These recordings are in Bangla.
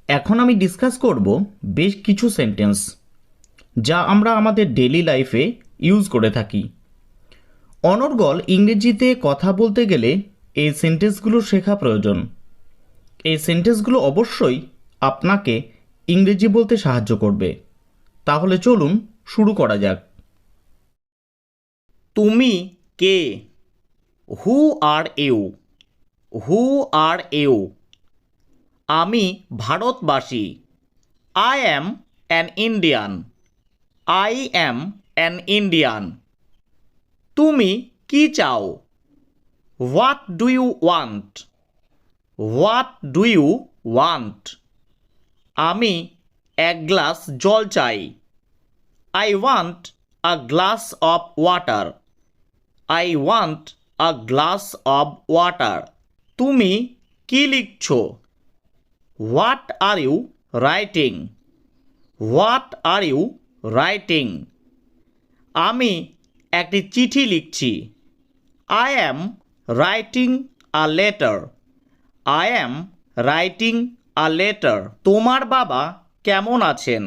এখন আমি ডিসকাস করব বেশ কিছু সেন্টেন্স যা আমরা আমাদের ডেইলি লাইফে ইউজ করে থাকি। অনর্গল ইংরেজিতে কথা বলতে গেলে এই সেন্টেন্সগুলো শেখা প্রয়োজন। এই সেন্টেন্সগুলো অবশ্যই আপনাকে ইংরেজি বলতে সাহায্য করবে। তাহলে চলুন শুরু করা যাক। তুমি কে? হু are you? Who R you? আমি ভারতবাসী। I am an Indian. I am an Indian. তুমি কি চাও? What do you want? What do you want? আমি এক গ্লাস জল চাই। I want a glass of water. I want a glass of water. তুমি কি লিখছো? What are you writing? What are you writing? আমি একটি চিঠি লিখছি। I am writing a letter. I am writing a letter. তোমার বাবা কেমন আছেন?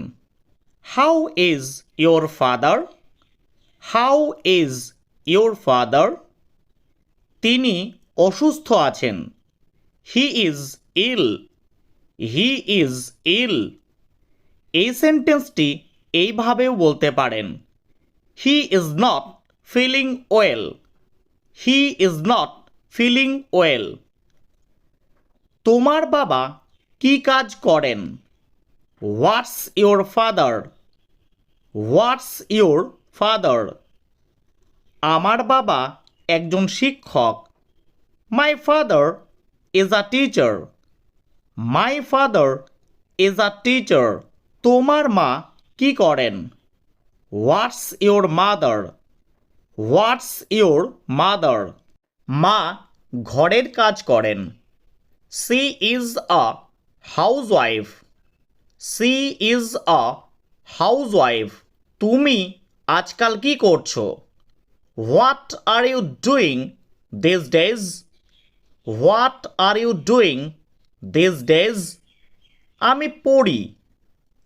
How is your father? How is your father? তিনি অসুস্থ আছেন। He is ill. He is ill. এই সেন্টেন্সটি এইভাবেও বলতে পারেন, he is not feeling well. He is not feeling well. তোমার বাবা কি কাজ করেন? What's your father? What's your father? আমার বাবা একজন শিক্ষক। My father is a teacher. My father is a teacher. তোমার মা কি করেন? What's your mother? What's your mother? মা ঘরের কাজ করেন। C is a housewife. She is a housewife. তুমি আজকাল কি করছো? What are you doing this days? What are you doing this days? আমি পড়ি।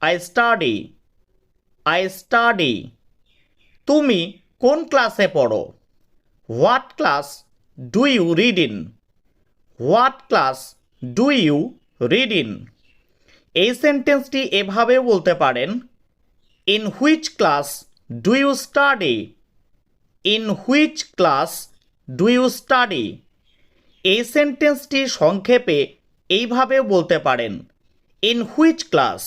I study. I study. তুমি কোন ক্লাসে পড়ো? What class do you read in? What class do you read in? এই সেন্টেন্সটি এভাবেও বলতে পারেন, in which class do you study? In which class do you study? এই সেন্টেন্সটি সংক্ষেপে এইভাবেও বলতে পারেন, in which class?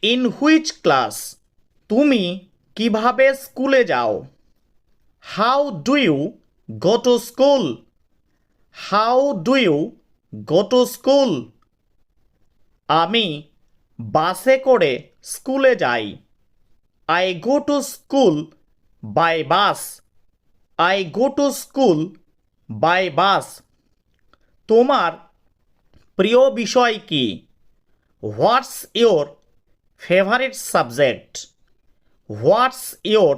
In which class? তুমি কিভাবে স্কুলে যাও? How do you go to school? How do you go to school? আমি বাসে করে স্কুলে যাই। I go to school by bus. I go to school by bus. তোমার প্রিয় বিষয় কি? What's your favourite subject? What's your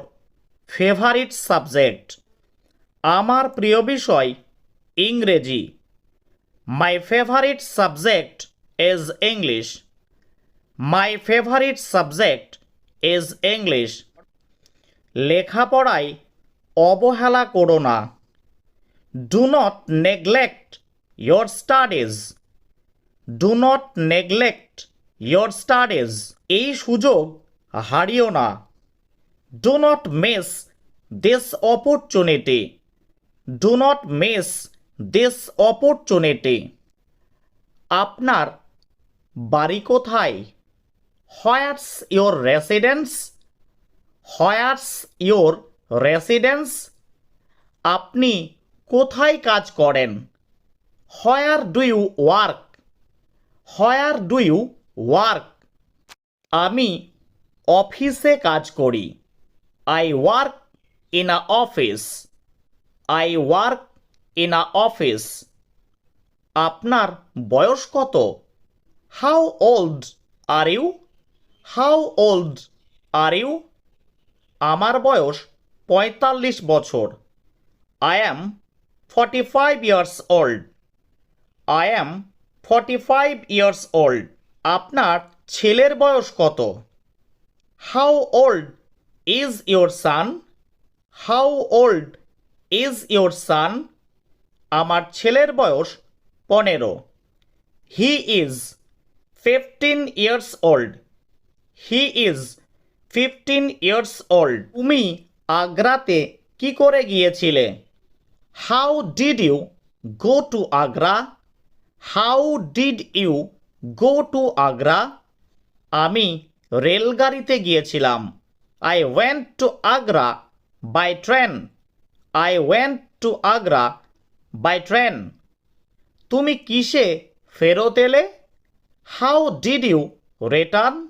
favourite subject? আমার প্রিয় বিষয় ইংরেজি। My favourite subject is English. My favourite subject is English. লেখাপড়ায় অবহেলা করো না। Do not neglect your studies. Do not neglect your studies. এই সুযোগ হারিও না। Do not miss this opportunity. Do not miss this opportunity. আপনার বাড়ি কোথায়? What's your residence? What's your residence? আপনি কোথায় কাজ করেন? Where do you work? Where do you work? আমি অফিসে কাজ করি। I work in a office. I work in a office. আপনার বয়স কত? How old are you? How old are you? আমার বয়স ৪৫ বছর। I am 45 years old. I am 45 years old. আপনার ছেলের বয়স কত? How old is your son? How old is your son? আমার ছেলের বয়স 15। He is 15 years old. He is 15 years old. তুমি আগ্রাতে কি করে গিয়েছিলে? How did you go to Agra? How did you go to Agra? আমি রেলগাড়িতে গিয়েছিলাম। I went to Agra by train. I went to Agra by train. তুমি কিসে ফেরত এলে? How did you return?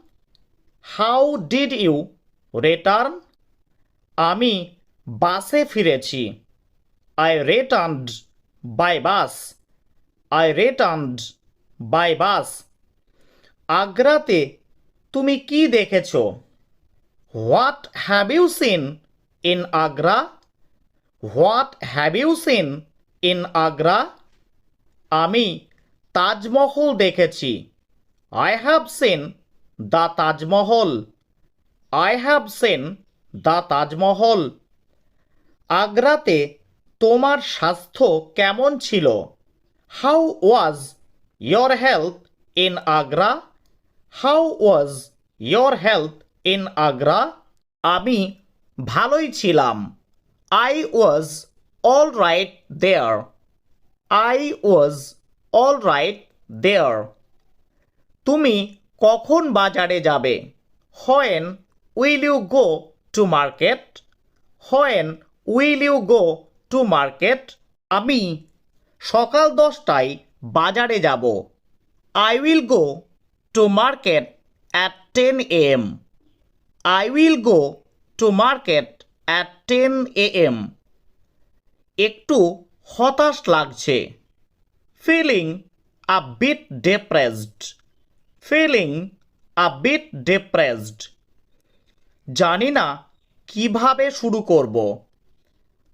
How did you return? আমি বাসে ফিরেছি। I returned by bus. I returned by bus. আগ্রাতে তুমি কি দেখেছো? What have you seen in Agra? What have you seen in Agra? আমি তাজমহল দেখেছি। I have seen the Taj Mahal. I have seen the Taj Mahal. আগ্রাতে তোমার স্বাস্থ্য কেমন ছিল? How was your health in Agra? How was your health in Agra? আমি ভালোই ছিলাম। I was all right there. I was all right there. তুমি কখন বাজারে যাবে? When will you go to market? When will you go to market? আমি সকাল 10টায় বাজারে যাব। I will go to market at 10 AM। I will go to market at 10 AM। একটু হতাশ লাগছে। Feeling a bit depressed. Feeling a bit depressed. জানি না কিভাবে শুরু করব।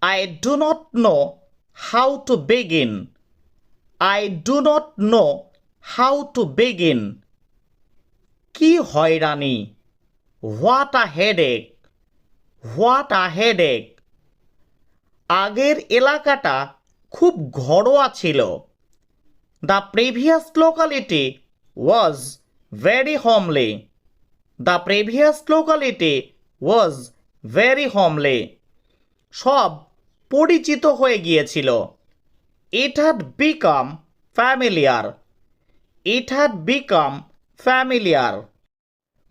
I do not know how to begin. I do not know how to begin. কি হয়রানি! What a headache. What a headache. আগের এলাকাটা খুব ঘরোয়া ছিল। The previous locality was very homely. The previous locality was very homely. সব পরিচিত হয়ে গিয়েছিল। It had become familiar. It had become familiar.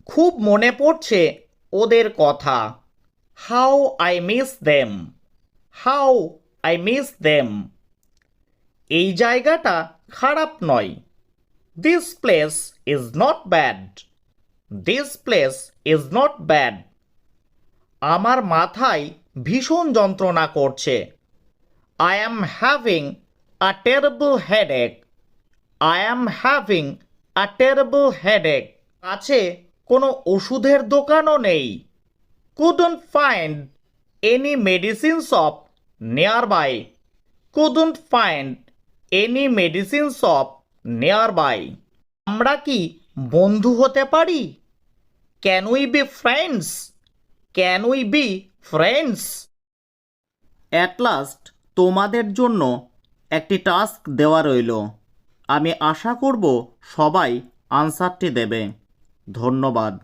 খুব মনে পড়ছে ওদের কথা। How I miss them. How I miss them. এই জায়গাটা খারাপ নয়। This place is not bad. This place is not bad. আমার মাথায় ভীষণ যন্ত্রণা করছে। I am having a terrible headache. I am having a terrible headache. কাছে কোনো ওষুধের দোকানও নেই। couldn't find any medicine shop nearby. couldn't find any medicine shop nearby. আমরা কি বন্ধু হতে পারি? Can we be friends? Can we be friends? At last তোমাদের জন্য একটি টাস্ক দেওয়া রইল। আমি আশা করব সবাই আনসারটি দেবে। ধন্যবাদ।